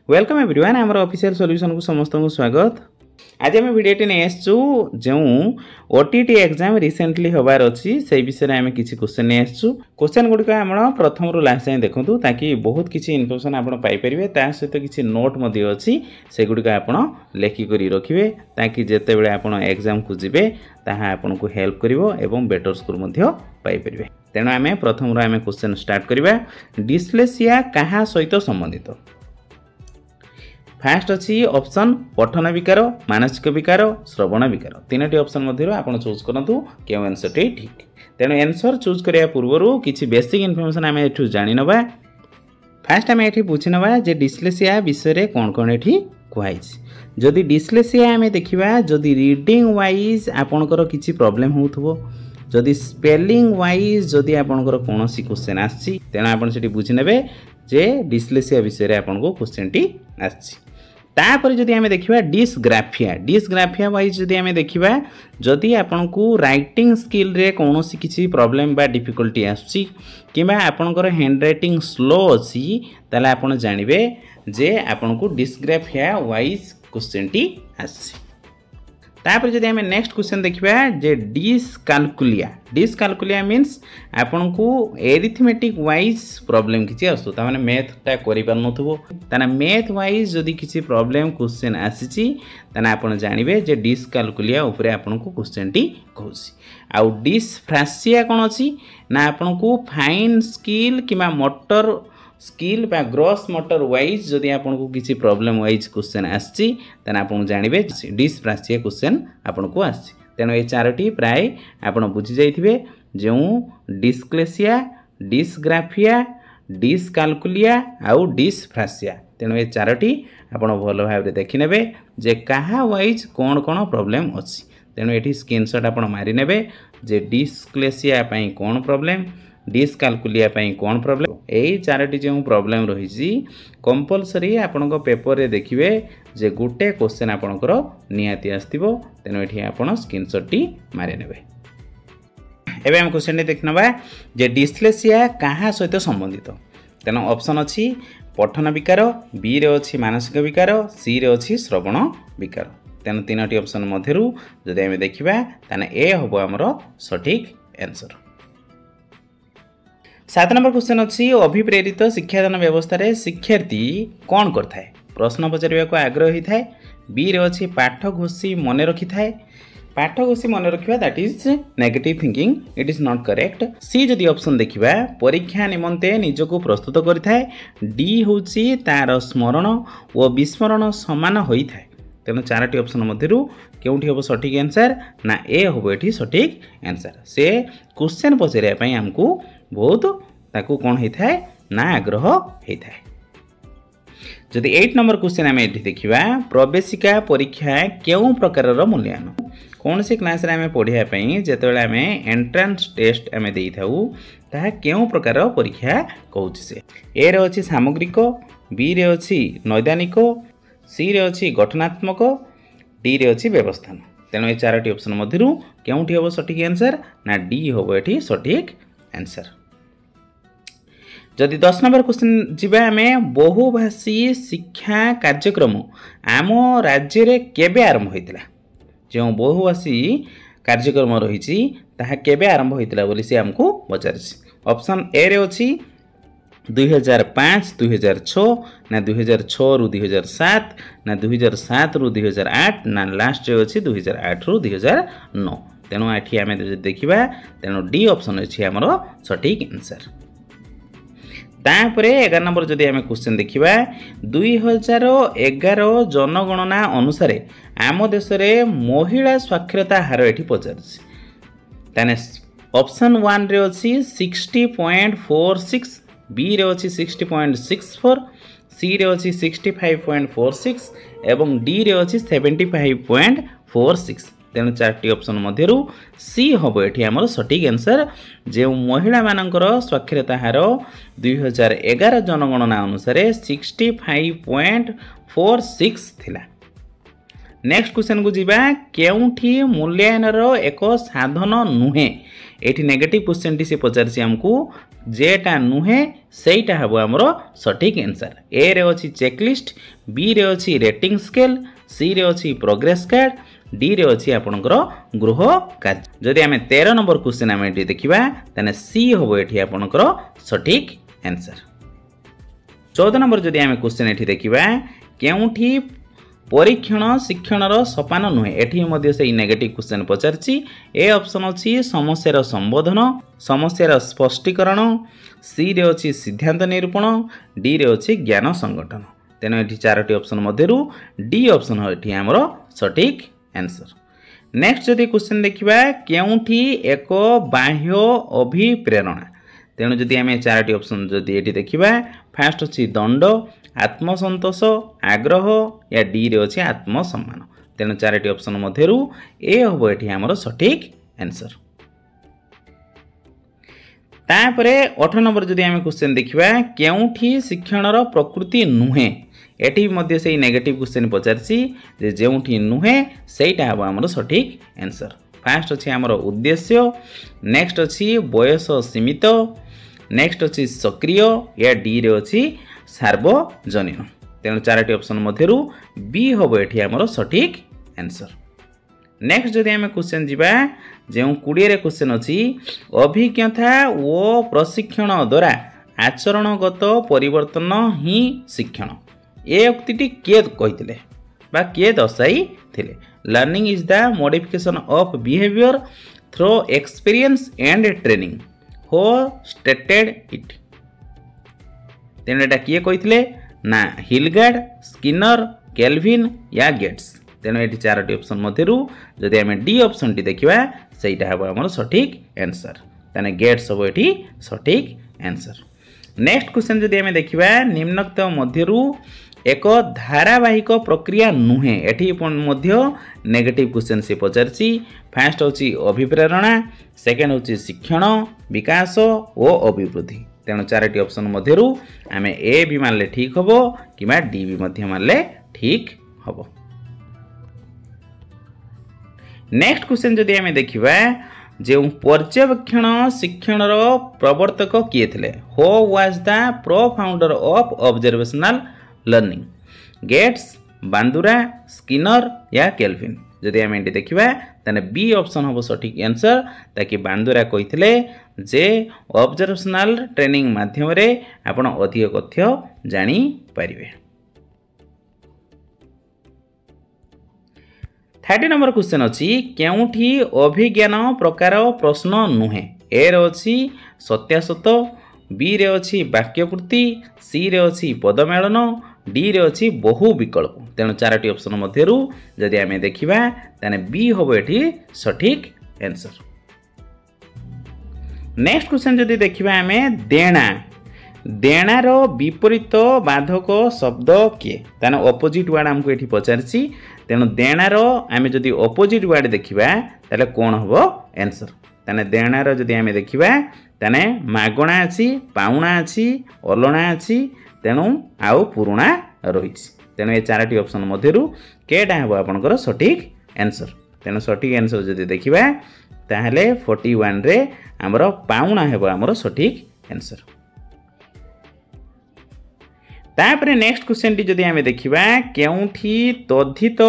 Welcome everyone आम official solution को समस्त को स्वागत। आज आम भिडियोटी नहीं आसचु जो ओटीटी एग्जाम रिसेंटली होबार अच्छी से विषय में किसी क्वेश्चन नहीं आसचु। क्वेश्चन गुड़िक आम प्रथम रू लास्ट जाए देखूँ ताकि बहुत किसी इनफॉरमेशन आप पाइपर ता सहित किसी नोट अच्छी से गुड़िक आप लेखिक रखिए ताकि जिते बड़े आप एग्जाम को जीवे ताहा आपन को हेल्प करिवो एवं बेटर स्कोर पाइपर। तेणु आम प्रथम रू आम क्वेश्चन स्टार्ट करवा। डिस्लेसिया क्या सहित संबंधित? फास्ट अच्छी ऑप्शन पठन विकार, मानसिक विकार, श्रवण विकार। तीनोटी ऑप्शन मध्य आप चूज करूँ क्यों आंसर टी ठीक। तेणु आंसर चूज करने पूर्व किसी बेसिक इनफॉरमेशन आम ये जानी नवा। फास्ट आम ये पूछी नवा जे डिस्लेसिया विषय कौन कौन ये कहुई। जदि डिस्लेसिया आम देखा जदि रीडिंग वाइज आपणकर किसी प्रॉब्लम हो, जदि स्पेलिंग वाइज जदि आपणकर कौन क्वेश्चन आसी तेणु आप बुझी ने जे डिस्लेसिया विषय आपको क्वेश्चन टी आसी। तापर जदि आम देखा डिस्ग्राफिया वाइज जदि आम देखा जदि आपन को राइटिंग स्किल रे कौन किसी प्रॉब्लम बा डिफिकल्टी आसी किंबा आपनकर हैंड राइटिंग स्लो अच्छी ताले आपन जानबे जे आपन को डिस्ग्राफिया वाइज क्वेश्चन टी आसी। तापर जदि आम नेक्स्ट क्वेश्चन देखा जे डिस्कालकुलिया मीन्स आपन को एरिथमेटिक वाइज प्रॉब्लम किसी आसु ताने मैथटा करि पार नथुबो ताना मैथ वाइज जदि किसी प्रॉब्लम क्वेश्चन आसीची ताना आपन जानिबे जे डिस्कालकुलिया ऊपर आपन को क्वेश्चन टी कहूसी। आउ डिस्फ्रासिया कोन अछि ना आपन को fine skill keema motor skill बा ग्रॉस मोटर वाइज जदि आपन को किसी प्रॉब्लम वाइज क्वेश्चन आसी ताने आपन जानिबे डिस्फ्रासिया क्वेश्चन आपन को आसी। तेणु ये चारोटी प्राय आपन बुझी जाइथिबे जो डिस्क्लेसिया, डिस्ग्राफिया, डिस्कालकुलिया आउ डिस्फ्रासिया। तेणु ये चारोटी आपन भल भाव देखि नेबे जे कहा वाइज कौन कौन प्रॉब्लम अछि। तेणु ये स्क्रीनशॉट आपन मारि नेबे जे डिस्क्लेसिया पई कौन प्रॉब्लम, डिस्कालकुलिया पई कौन प्रॉब्लम, यही चारोटी जो प्रॉब्लम रही कंपलसरी आपण पेपर रे देखिए जे गोटे क्वेश्चन आपणकर निहाती आसथिबो। तेणु ये आपण स्क्रीनशॉट टी मारि नेबे। एबे हम क्वेश्चन टी देखनबा जे डिस्लेसिया कहा सहित संबंधित। तेणु ऑप्शन अच्छी पठन विकार, बी रे अच्छी मानसिक विकार, सी रे अच्छी श्रवण विकार। तेणु तीनोटी ऑप्शन मध्यरु जदि आम देखिबा ताने ए हबो हमर सठिक आंसर। 7 नंबर क्वेश्चन अच्छी अभिप्रेरित शिक्षादान व्यवस्था रे शिक्षार्थी कौन करथाय? प्रश्न पचारिबा को आग्रह होता है। बी रे अच्छी पाठ घोषी मन रखी थाए। पाठ घोषी मन रखा that is negative thinking, it is not correct. सी जदि ऑप्शन देखिबा परीक्षा निमंते निजको प्रस्तुत करिथाय। डी होची तार स्मरण और विस्मरण समान होई थाए। तेणु चारोटी ऑप्शन मध्यरु केउठी हबो सठिक आंसर ना ए हबो एठी सठिक आंसर। से क्वेश्चन पचारिया पई हमकु बहुत ताकू कौन होता है ना आग्रह होता है। जदि 8 नंबर क्वेश्चन आम ये देखा प्रवेशिका परीक्षा क्यों प्रकार मूल्यांकन कौन सी क्लास रे आम पढ़ाई जिते आम एंट्रांस टेस्ट आम दे था क्यों प्रकार परीक्षा कहूँ से। ए रे अच्छी सामग्रिक, बी रे अच्छी नैदानिक, सी रे अच्छी गठनात्मक, डी रे अच्छी व्यवस्थान। तेणु ये चारोटी ऑप्शन मध्य क्योंठी हम सठिक आंसर ना डी हम ये सठिक आंसर। जदि 10 नंबर क्वेश्चन जीवा आम बहुभाषी शिक्षा कार्यक्रम आम राज्य रे केबे आरंभ होइतिला? जो बहुभाषी कार्यक्रम रही ताहा केबे आरंभ होइतिला बोली से हमको पचारिछि। ऑप्शन ए रे अछि 2005 2006 ना 2006 रु 2007 ना 2007 रु 2008 ना लास्ट रे अछि 2008 रु 2009। तेणु एठी आम देखिबा तेणु डी ऑप्शन अछि हमर सठिक आंसर। तापर 11 नंबर जदि आम क्वेश्चन देखिबा 2011 जनगणना अनुसार आम देश रे महिला साक्षरता हार एठी पचारछि। ताने ऑप्शन 1 रे अछि 60.46, बी रे अछि 60.64, सी रे अछि 65.46 एवं डी रे अछि 75.46। तेणु चारोटी ऑप्शन मध्यरु सी हम ये आमर सठिक आंसर। जो महिला मानकर साक्षरता हार 2011 जनगणना अनुसार 65.46 थिला। नेक्स्ट क्वेश्चन को जीवा केउठी मूल्यांकन एक साधन नुहे। ये नेगेटिव क्वेश्चन टी से पचारसी हमको जेटा नुहे सेटा हम आमर सठिक आंसर। ए रे अच्छी चेकलिस्ट, बी रे अच्छी रेटिंग स्केल, सी रे अच्छी प्रोग्रेस कार्ड, डी रे अच्छी आपणकर गृह कार्य। जदि आम 13 नंबर क्वेश्चन आम ये देखा ताने सी हम ये आपणकर सठिक आंसर। 14 नंबर जदि आम क्वेश्चन ये देखा केउठी परीक्षण शिक्षणर सोपान नुहे, एटी से नेगेटिव क्वेश्चन पचारछि। ए ऑप्शन अच्छी समस्यार संबोधन, समस्यार स्पष्टीकरण, सी रे अच्छी सिद्धांत निरूपण, डी रे अच्छी ज्ञान संगठन। तेणु ये 4टी ऑप्शन मध्यरु डी ऑप्शन ये आमर सठिक आंसर। नेक्स्ट जदि क्वेश्चन देखा केउठी एक बाह्य अभिप्रेरणा, तेणु जदि आम 4टी ऑप्शन जदि ये देखा फास्ट अच्छी दंड, आत्मसंतोष, आग्रह या डी रे अच्छे आत्मसम्मान। तेणु 4टी ऑप्शन मध्यरु ए हम ये आमर सठिक आंसर। तापरे 18 नंबर जदि आम क्वेश्चन देखा केउठी शिक्षणर प्रकृति नुहे, एटी मध्य से नेगेटिव क्वेश्चन पचारछि जे जेउठी नुहे सेटा हम आमर सठिक आंसर। फास्ट अच्छे आमर उद्देश्य, नेक्स्ट अच्छी बयस सीमित, नेक्स्ट अच्छी सक्रिय या डी रे अच्छी सार्वजनीन। तेणु 4टी ऑप्शन मध्यरु बी हम ये आमर सठिक आंसर। नेक्स्ट जदि आम क्वेश्चन जीवा जो 20 क्वेश्चन अच्छी अभिज्ञता ओ प्रशिक्षण द्वारा आचरणगत परिवर्तन ही शिक्षण, ए उक्ति किए कही बा किए दर्शाई थिले। Learning is the modification of behaviour through experience and training, हो स्टेटेड इट। तेणु एटा किए कही ना हिलगार्ड, स्किनर, केल्विन या गेट्स। तेणु ये 4टी ऑप्शन मध्यरु जदि आम डी ऑप्शन टी देखा सेटा हम आमर सठिक आंसर। ताने गेट्स हम ये सठिक आंसर। नेक्स्ट क्वेश्चन जदि आम देखा निम्नलिखित मध्यरु एक धारावाहिक प्रक्रिया नुहे, एटी मध्य नेगेटिव क्वेश्चन से पचारछि। फास्ट होची अभिप्रेरणा, सेकेंड होची शिक्षण, विकास और अभिवृद्धि। तेणु 4टी ऑप्शन मध्यरु आम ए भी मानले ठीक हम कि डी भी मध्य मानले ठीक हम। नेक्स्ट क्वेश्चन जदि आम देखा जो पर्यवेक्षण शिक्षणर प्रवर्तक किए थे, who was the pro founder of observational learning, Gates, Bandura, Skinner या केल्विन। जदि आम ये देखा ताने बी ऑप्शन हम सठिक आंसर, ताकि बांदुरा कही जे ऑब्जर्वेशनल ट्रेनिंग माध्यम रे आपण अधिक तथ्य जानी पारिबे। 30 नंबर क्वेश्चन अच्छी केउठी अभिज्ञान प्रकार प्रश्न नुहे, ए रे अच्छी सत्यासत, बी रे अच्छी वाक्यपूर्ति, सी रे अच्छी पदमेलन, डी रे अच्छी बहु विकल्प। तेणु 4टी ऑप्शन मध्यरु जदि आम देखा ताने बी हम ये सठिक आंसर। नेक्स्ट क्वेश्चन जदि देखा आम देणा, देणार विपरीत बाधक शब्द किए, ताने अपोजिट वर्ड आमको ये पचारछि। तेणु देणार आम जदि अपोजिट वर्ड देखा ताले कौन हम आंसर। ताने देणार जदि आम देखा ताने मागणा अच्छी, पाउणा अच्छी, अलणा अच्छी, तेणु आउ पुरुणा रही। तेणु ये 4टी ऑप्शन मध्यरु केटा हम आपनकर सठिक आंसर। तेणु सठिक आंसर जदि देखा ताहले 41 रे आमर पाउणा हेबो आमर सठिक आंसर। तापरे नेक्स्ट क्वेश्चन टी जदि आमे देखिबा केउठी तद्धित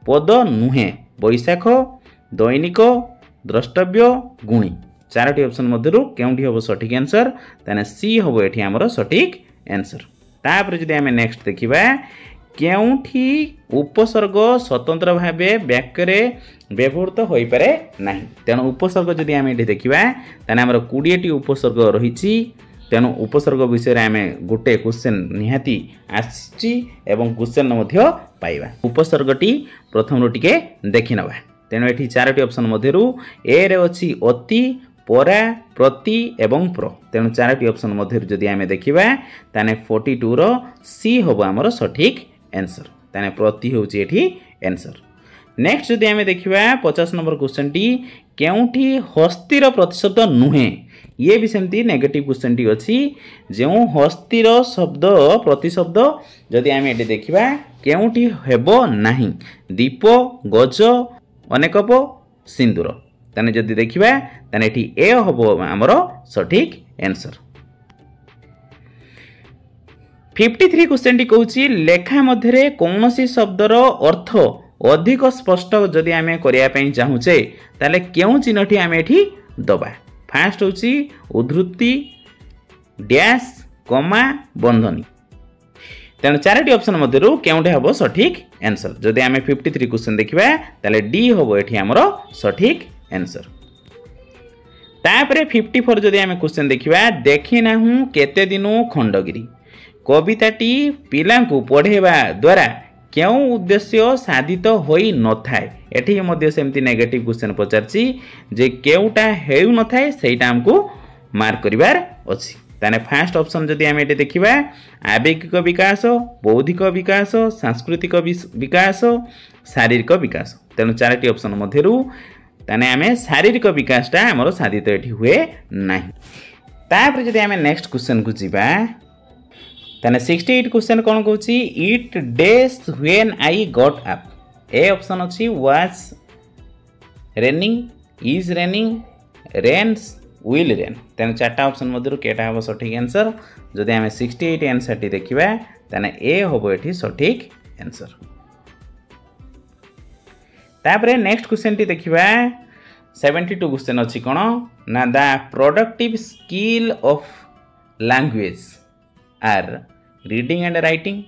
पद नुहे, बैशाख, दैनिक, द्रष्टव्य, गुणी। 4टी ऑप्शन मध्यरु केउठी हेबो सठिक आंसर, ताने सी हेबो एठी आमर सठिक आंसर। तापरे जदि आमे नेक्स्ट देखिबा केउठी उपसर्ग स्वतंत्र भावे वाक्य रे व्यवहृत होई पारे नाही। तेणु उपसर्ग जदि आमे एठी देखिबा ताने हमर 20 टी उपसर्ग रहिछि। तेणु उपसर्ग विषय आम गोटे क्वेश्चन निहाती आसी एवं क्वेश्चन मध्य पाइबा। उपसर्गटी प्रथम टिके देखि नबा। तेणु एठी 4टी ऑप्शन मध्यरु ए रे अछि अति, परा, प्रति एवं प्र। तेणु 4टी ऑप्शन मध्यरु जदि आमे देखिबा ताने 42 रो सी होबो हमर सठिक आंसर। ताने प्रति होछि एठी आंसर। नेक्स्ट जदि आमे देखिबा 50 नंबर क्वेश्चन टी केउठी हस्तिर प्रतिशब्द नुहे, ये भी सेमती नेगेटिव क्वेश्चन टी अछि। जो हस्तिर शब्द प्रतिशब्द जदि आमे एठी देखिबा केउठी हेबो नाही, दीप, गज, अनेकप, सिंदूर। ताने जदि देखिबा ताने एठी ए हबो हमर सठिक आंसर। 53 क्वेश्चन टी कहूची लेखा मध्यरे कौनसी शब्दर अर्थ अधिक स्पष्ट जदि आमे करिया पई चाहूचे ताले केउ चिन्हटी आमे एठी दबा। फास्ट होची उद्धृति डैश कमा बंधनी। तेणु चारोटी ऑप्शन मध्यरु केउटे हबो सठिक आंसर। जदि आमे 53 क्वेश्चन देखिबा ताले डी हबो एठी हमरो सठिक आंसर। तापरे 54 जदि आमे क्वेश्चन देखिबा देखि नाहु केते दिनु खंडगिरी कविताटी पिलांकु पढ़ेबा द्वारा केउ उद्देश्य साधित होई न थाए। एठी मध्य सेमती नेगेटिव क्वेश्चन पचारछि जे केउटा हेउ न थाए सेटा हमकु मार्क करिवार अछि। ताने फर्स्ट ऑप्शन जदि आमे एटे देखिबा आवेगिक विकास बौद्धिक विकास सांस्कृतिक विकास शारीरिक विकास। तेणु चारोटी ऑप्शन मध्यरु ताने आमे शारीरिक विकासटा हमर साधित एठी हुए नाही। तापर जदि आमे नेक्स्ट क्वेश्चन को जिबा ताने 68 क्वेश्चन कोन कहूची it dash when I got up. A option अछि was raining is raining rains will rain. तेन चारटा ऑप्शन मध्यरु केटा हबो सठिक आंसर। जदि आमे 68 आंसर टी देखिबा ताने ए हबो एठी सठिक आंसर। तापरे नेक्स्ट क्वेश्चन टी देखिबा 72 क्वेश्चन अछि कोन ना the productive skill of language are reading and writing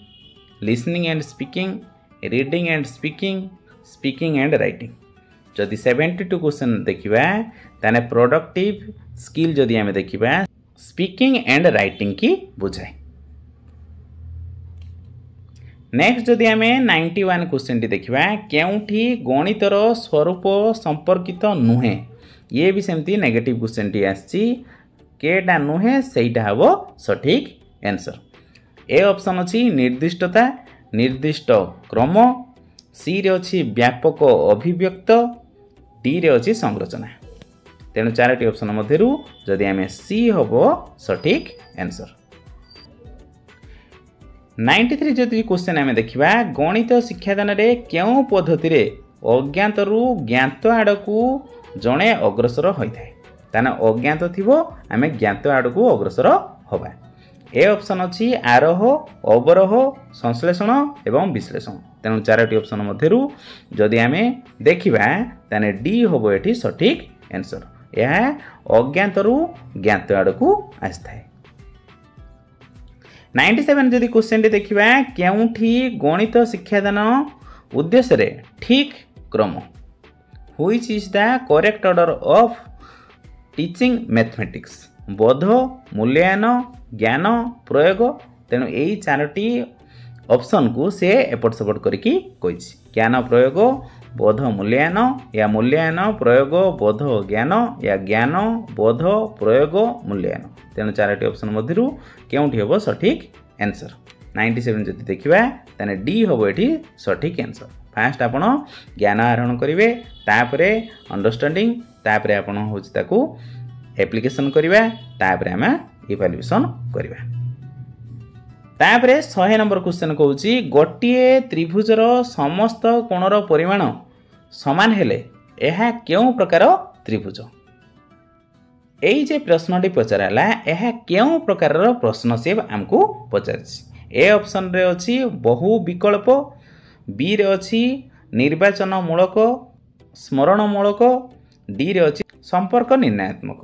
listening and speaking reading and speaking speaking and writing. जदि 72 क्वेश्चन देखिबा ताने प्रोडक्टिव स्किल जदि आमे देखिबा स्पीकिंग एंड राइटिंग की बुझाए। नेक्स्ट जदि आमे 91 क्वेश्चन टी देखिबा केउठी गणितर स्वरूप संपर्कित नुहे। ये भी सेमती नेगेटिव क्वेश्चन टी आछि केटा नुहे सेटा हबो सठिक आंसर। ए ऑप्शन अछि निर्दिष्टता निर्दिष्ट क्रम सी रे अछि व्यापक अभिव्यक्त डी रे अछि संरचना। तेणु चारोटी ऑप्शन मध्यरु जदि आमे सी हबो सठिक आंसर। 93 जदि क्वेश्चन आमे देखिबा गणित शिक्षादान रे केउ पद्धति रे अज्ञात रु ज्ञात आडकू जणे अग्रसर होइथाय। ताना अज्ञात थिबो आमे ज्ञात आडकू अग्रसर होबा। ए ऑप्शन अछि आरोह अवरोह संश्लेषण एवं विश्लेषण। तेणु चारोटी ऑप्शन मध्यरु जदि आमे देखिबा ताने डी हबो एठी सठिक आंसर। यह अज्ञात रु ज्ञात आडकू आस्थाय। 97 जदि क्वेश्चन टी देखिबा केउठी गणित शिक्षादान उद्देश्य रे ठीक क्रम which is the correct order of teaching mathematics बोध मूल्यांकन ज्ञान प्रयोग। तेणु यही चारोटी ऑप्शन को से एपट सेपट करके कहिछि ज्ञान प्रयोग बोध मूल्यांकन या मूल्यांकन प्रयोग बोध ज्ञान या ज्ञान बोध प्रयोग मूल्यांकन। तेणु चारोटी ऑप्शन मध्यरु केउठी हबो सठिक आंसर। 97 जदि देखिबा ताने डी हबो एठी सठिक आंसर। फास्ट आपण ज्ञान आहरण करिवे तापरे अंडरस्टैंडिंग तापरे आपण होछि ताकू एप्लीकेशन करिवा तापरे हम इवैल्यूएशन करिवा। तापरे 100 नंबर क्वेश्चन कहूची गोटिए त्रिभुजर समस्त कोणर परिमाण समान हेले एहा केउ प्रकार त्रिभुज। एई जे प्रश्नटी पचराला एहा केउ प्रकार प्रश्न से हमको पचारछि। ए ऑप्शन रे अछि बहु विकल्प बी रे अछि निर्वाचन मूलक स्मरण मूलक डी रे अछि संपर्क निर्णयात्मक।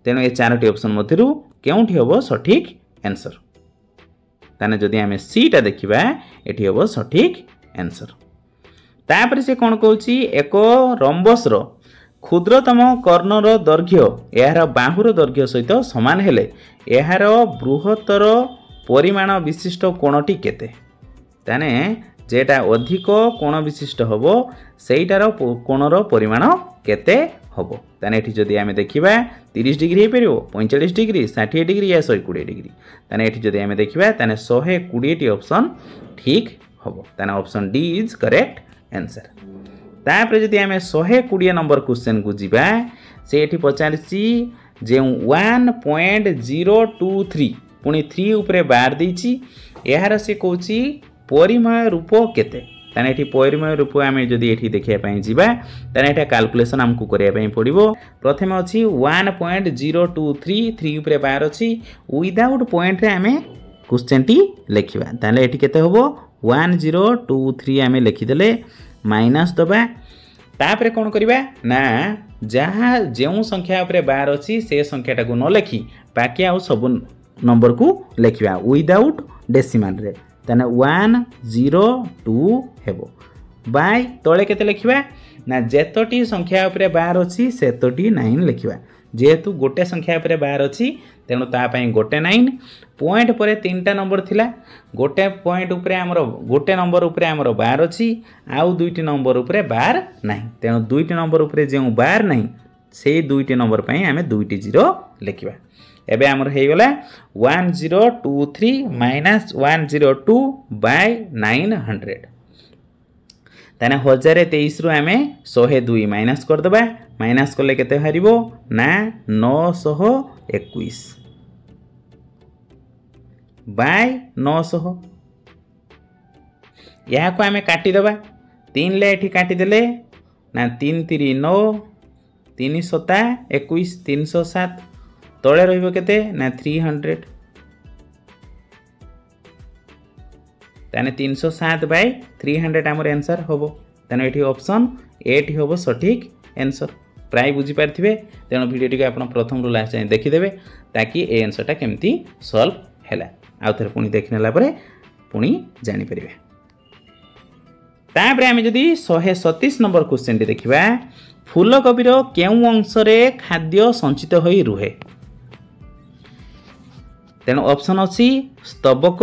तेणु ये चारोटी ऑप्शन मध्यरु केउठी हबो सठिक आंसर। ताने जदि आमे सी टा देखिबा एठी हबो सठिक आंसर। तापर से कोन कहूची एक रंबस रो क्षुद्रतम कर्णर दैर्घ्य यार बाहुर दैर्घ्य सहित समान हेले यार बृहत्तर परिमाण विशिष्ट कोणटी केते। ताने जेटा अधिक कोण विशिष्ट हबो सेइटार कोणर परिमाण केते हबो। ताने एठी जदि आमे देखिबा 30 डिग्री हे परिबो 45 डिग्री 60 डिग्री या 120 डिग्री। ताने एठी जदि आमे देखिबा ताने 120 टी ऑप्शन ठीक हबो। ताने option D is correct answer. तापर जदि आमे 120 नंबर क्वेश्चन को जिबा से एठी पचारछि जे 1.023 पुनी 3 ऊपर बार देछि यार से कहूछि परिमेय रूप केते। ताने एठी परिमेय रूप आमे जदि एठी देखिया पई जिबा ताने एटा कैलकुलेशन हमकु करिया पई पड़िबो। प्रथमे अछि 1.023 3 ऊपर बार अछि विदाउट पॉइंट रे आमे क्वेश्चन टी लिखिबा ताले एठी केते होबो 1023 आमे लिखि देले माइनस दबा तापरे कोन करिबा ना जहाँ जो संख्या ऊपर बार अछि से संख्याटा को न लिखि बाकी आ सब नंबर को लिखिबा विदाउट डेसिमल रे ताने 102 हेबो बाय तळे केते लिखिबा ना जेतोटी संख्या ऊपर बार अछि सेतोटी 9 लिखिबा जेहेतु गोटे संख्या ऊपर बार अछि तेणु ता पई गोटे 9 पॉइंट पर तीनटा नंबर थिला गोटे पॉइंट ऊपर हमर गोटे नंबर ऊपर हमर बार अछि आउ दुईटी नंबर ऊपर बार नाही तेणु दुईटी नंबर ऊपर जे बार नाही से दुईटी नंबर पई हमें दुईटी 0 लिखिबा एबे हमर हे गला 1023 माइनस 102 बाय 900 ताने 1023 रु आमे 102 माइनस कर दबा माइनस करले केते हरिबो ना 921 बाय 900 या को आमे काटी दबा 3 ले एठी काटी देले ना 3 3 9 3 7 21 307 तळे रहिबो केते ना 300 ताने 307 बाय 300 हमर आंसर होबो ताने एठी ऑप्शन एटी होबो सटीक आंसर प्राय बुझी पारथिबे तेनो वीडियो टिके आपण प्रथम रु लास्ट जाय देखि देबे ताकि ए आंसरटा केमती सॉल्व हैला आ थरे पुनी देखनेला परे पुनी जानि परिबे तापरे आमे जदी 137 नंबर क्वेश्चन टी देखिबा फूलकोबी रो केउ अंश रे खाद्य संचित होई रुहे तेणु ऑप्शन अच्छी स्तबक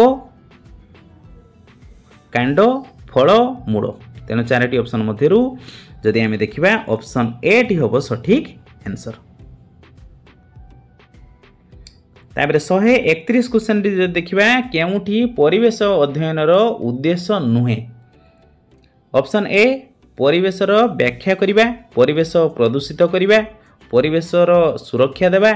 कांड फल मूल तेणु चारोटी ऑप्शन मध्य जदि आमे देखिबा ऑप्शन ए टी होबो सटीक आंसर ताबरे 131 क्वेश्चन टी जदि देखिबा केउठी परिवेश अध्ययन रो उद्देश्य नुहे ऑप्शन ए परिवेश रो व्याख्या करिबा परिवेश प्रदूषित करिबा परिवेश रो सुरक्षा देबा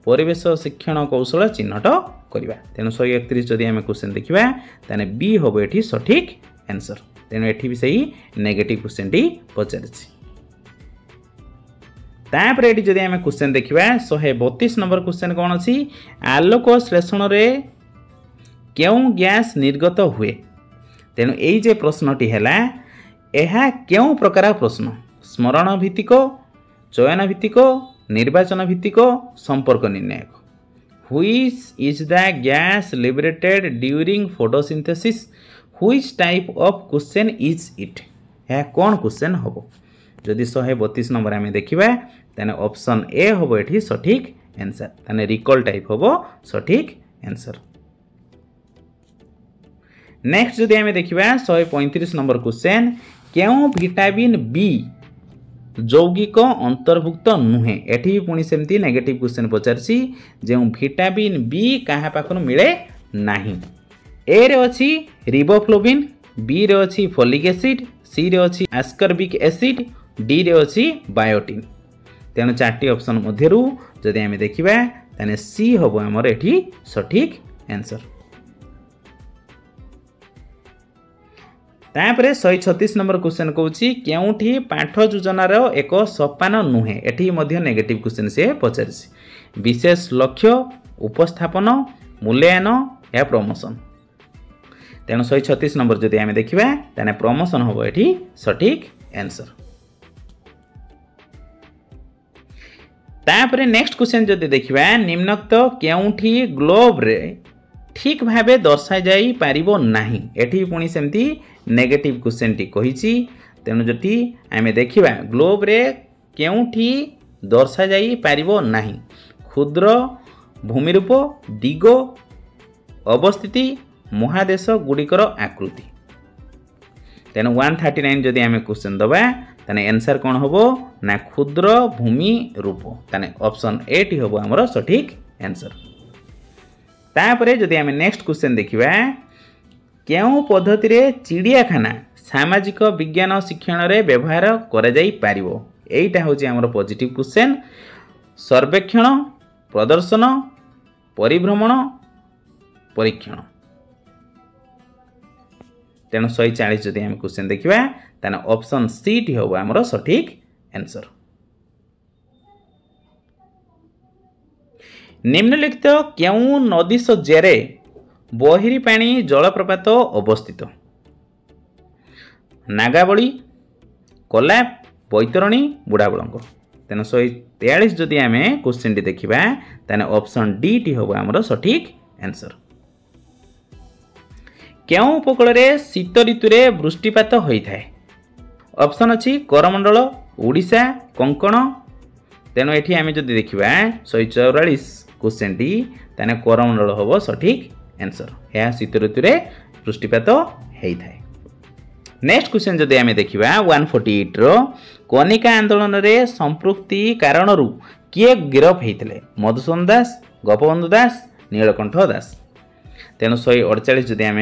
परिवेश शिक्षण कौशल चिन्हट करिबा तेणु 131 जदि आमे क्वेश्चन देखिबा ताने बी होबो एठी सटीक आंसर तेणु एठी भी सही नेगेटिव क्वेश्चन टी पचारछि तापर एठी जदि आमे क्वेश्चन देखिबा 132 नंबर क्वेश्चन कोन अछि आलोक श्लेषण रे केउ गैस निर्गत हुए तेणु एई जे प्रश्नटी हैला एहा केउ प्रकार प्रश्न स्मरण भित्तिक चयन भित्तिक निर्वाचन भित्तिक संपर्क निर्णायक which is the gas liberated during photosynthesis which type of question is it यह कौन क्वेश्चन होबो जदि 132 नंबर आमे देखिबा ताने ऑप्शन ए होबो एठी सटीक आंसर ताने रिकॉल टाइप होबो सटीक आंसर नेक्स्ट जदि आमे देखिबा 135 नंबर क्वेश्चन केउ विटामिन बी यौगिक अंतर्भुक्त नुहे एठी पुणी सेमती नेगेटिव क्वेश्चन पचारसी जे विटामिन बी कहा पाखन मिले नाही ए रे अछि रिबोफ्लोविन बी रे अछि फोलिक एसिड सी रे अछि एस्कर्बिक एसिड डी रे अछि बायोटिन तेणु चारटी ऑप्शन मध्यरु जदि आमे देखिबा ताने सी होबो हमर एठी सटीक आंसर तापरे 136 नंबर क्वेश्चन कहूची केउठी पाठ योजनार एक सोपान नुहे एठी मध्य नेगेटिव क्वेश्चन से पचारसी विशेष लक्ष्य उपस्थापन मूल्यांकन या प्रमोशन तेणु 136 नंबर जदि आमे देखिबा ताने प्रमोशन होबो एठी सटीक आंसर तापरे नेक्स्ट क्वेश्चन जदि देखिबा निम्नोक्त केउठी ग्लोब रे ठीक भाबे दर्शा जाई पारिबो नाही एठी पुणी सेमती नेगेटिव क्वेश्चन टी कहिची तेणु जति आमे देखिबा ग्लोब रे केउठी दर्शा जाई पारिबो नाही क्षुद्र भूमिरूप दिग अवस्थिति महादेश गुड़िकर आकृति तेणु 139 जदि आमे क्वेश्चन दबा ताने आंसर कोन होबो ना क्षुद्र भूमि रूप ताने ऑप्शन ए टी होबो हमर सटीक आंसर तापरे जदि आमे नेक्स्ट क्वेश्चन देखिबा केउ पद्धति रे चिड़ियाखाना सामाजिक विज्ञान शिक्षण रे व्यवहार करा जाई पारिबो एटा होची हमर पॉजिटिव क्वेश्चन सर्वेक्षण प्रदर्शन परिभ्रमण परीक्षण तेणु 140 जदि आम क्वेश्चन देखा ताने ऑप्शन सी टी हम आमर सठिक आंसर। निम्नलिखित केउं नदी सज्जारे बहिरीपाणी जलप्रपात अवस्थित? नागावली, कोलाब, बैतरणी, बुढ़ाबुड़ंग। तेणु 143 जदि आम क्वेश्चन टी देखा ताने ऑप्शन डी टी हम आमर सठिक आंसर। केउं उपकूल रे शीत ऋतु रे वृष्टिपात होता है? ऑप्शन अच्छी करमंडल, ओडिशा, कोंकण। तेणु ये आम जदि देखा 144 क्वेश्चन टी ताने करमंडल हम सठिक आंसर। यह शीत ऋतु रे वृष्टिपात होता है। नेक्स्ट क्वेश्चन जदि आम देखा 148 रो कनिका आंदोलन रे संपृक्ति कारणरू किए गिरफ होते? मधुसूदन दास, गोपबंधु दास, नीलकंठ दास। तेणु 148 जदि आम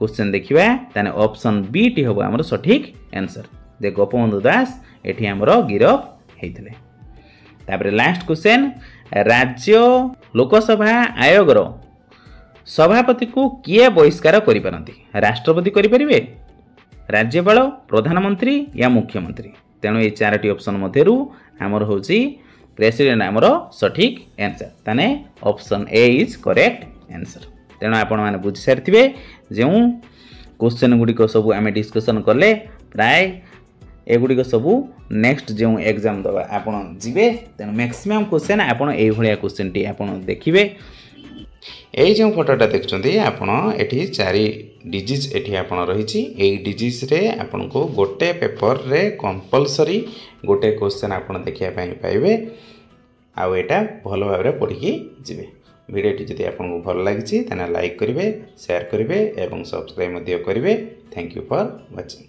क्वेश्चन देखा ताने ऑप्शन बी टी हम आमर सठिक आंसर। जे गोपबंधु दास एठी आमर गिरफ होते। तापर लास्ट क्वेश्चन राज्य लोकसभा आयोगर सभापति को किए बहिष्कार करि पारंती? राष्ट्रपति करि परिबे, राज्यपाल, प्रधानमंत्री या मुख्यमंत्री? तेणु ये 4टी ऑप्शन मध्यरु आमर होची प्रेसिडेंट आमर सठिक आंसर। ताने option A is correct answer. तेणु आपण माने बुझी सारिथिबे जो क्वेश्चन गुड़िक सब आम डिस्कसन कले प्राय एगुड़िक सब नेक्स्ट जो एग्जाम दबा आपण जीवे। तेणु मैक्सिमम क्वेश्चन आपण एई भलिया क्वेश्चन टी आपण देखिबे। এই যে ফটোটা দেখছেন আপন এটি 4 ডিজিজ এটি আপন রহিছি। এই ডিজিজ রে আপনকো গোটে পেপর রে কম্পলসরি গোটে क्वेश्चन আপন দেখিয়া পাইবে। আউ এটা ভালো ভাবে পড়িকি জিবে। ভিডিওটি যদি আপনকো ভালো লাগিছি তাহলে লাইক করিবে, শেয়ার করিবে এবং সাবস্ক্রাইব মধ্যে করিবে। Thank you for watching.